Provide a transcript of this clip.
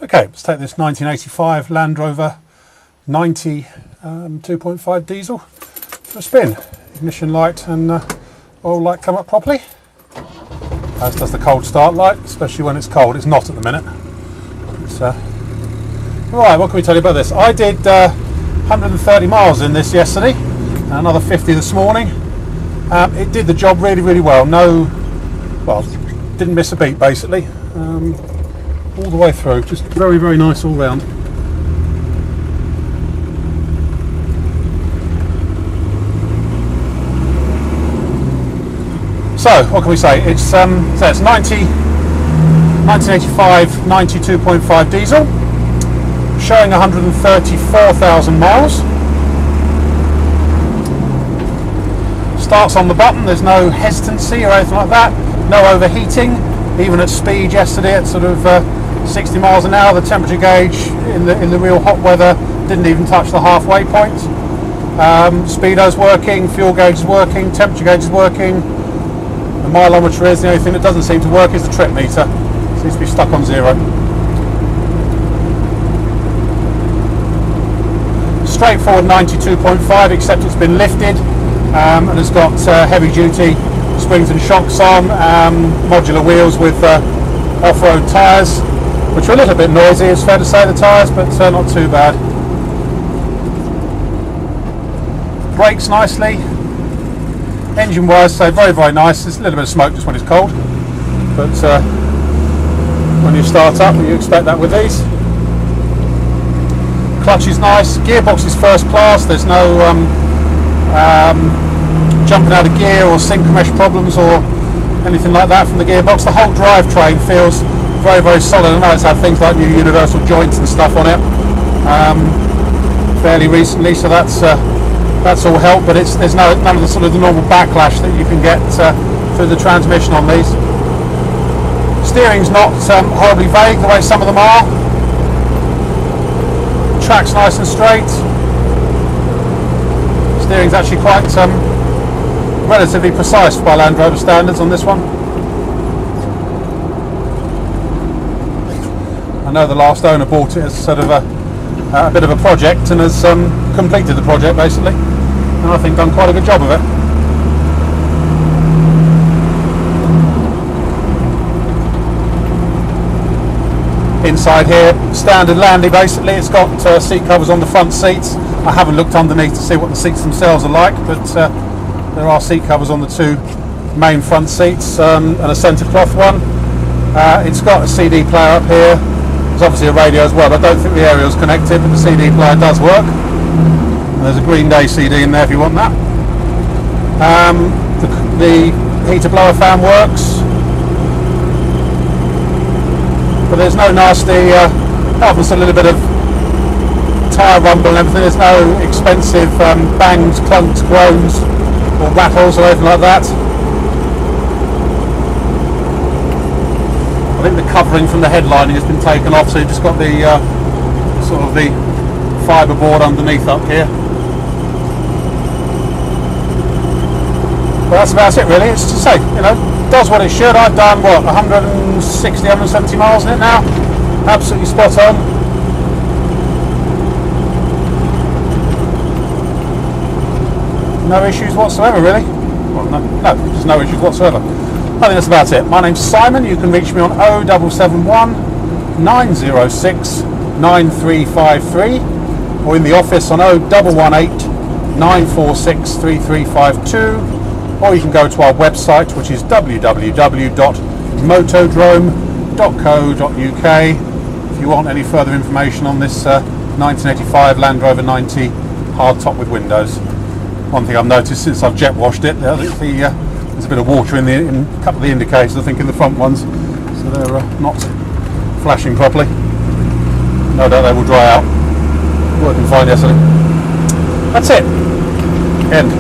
Okay, let's take this 1985 Land Rover 90 2.5 diesel for a spin. Ignition light and oil light come up properly, as does the cold start light, especially when it's cold. It's not at the minute. Right, what can we tell you about this? I did 130 miles in this yesterday and another 50 this morning. It did the job really well. Didn't miss a beat basically. All the way through, just very nice all round. So what can we say? It's 1985 92.5 diesel, showing 134,000 miles. Starts on the button. There's no hesitancy or anything like that. No overheating, even at speed. Yesterday at sort of 60 miles an hour, the temperature gauge in the real hot weather didn't even touch the halfway point. Speedo's working, fuel gauge is working, temperature gauge is working. The mileometer is. The only thing that doesn't seem to work is the trip meter. It seems to be stuck on 0. Straightforward 92.5, except it's been lifted and it's got heavy duty springs and shocks on, modular wheels with off-road tyres, which are a little bit noisy, it's fair to say, the tyres, but not too bad. Brakes nicely. Engine wise, so very nice. There's a little bit of smoke just when it's cold, but when you start up, you expect that with these. Clutch is nice. Gearbox is first class. There's no jumping out of gear or sync mesh problems or anything like that from the gearbox. The whole drivetrain feels very solid. I know it's had things like new universal joints and stuff on it fairly recently, so that's all helped. But there's none of the sort of the normal backlash that you can get through the transmission on these. Steering's not horribly vague the way some of them are. Track's nice and straight. Steering's actually quite relatively precise by Land Rover standards on this one. I know the last owner bought it as sort of a bit of a project and has completed the project basically, and I think done quite a good job of it. Inside here, standard Landy basically. It's got seat covers on the front seats. I haven't looked underneath to see what the seats themselves are like, but there are seat covers on the two main front seats and a centre cloth one. It's got a CD player up here. There's obviously a radio as well, but I don't think the aerial's connected, but the CD player does work. And there's a Green Day CD in there if you want that. The heater blower fan works, but there's no nasty, apart from a little bit of tyre rumble and everything, there's no expensive bangs, clunks, groans or rattles or anything like that. I think the covering from the headlining has been taken off, so you've just got the sort of the fibre board underneath up here. But that's about it really. It's to say, does what it should. I've done 160, 170 miles in it now. Absolutely spot on. No issues whatsoever really. Well, no, there's no issues whatsoever. I think that's about it. My name's Simon. You can reach me on 0771 906 9353 or in the office on 0118 946 3352, or you can go to our website, which is www.motodrome.co.uk if you want any further information on this 1985 Land Rover 90 hardtop with windows. One thing I've noticed since I've jet washed it, there's a bit of water in a couple of the indicators, I think, in the front ones, so they're not flashing properly. No doubt they will dry out. Working fine yesterday. That's it. End.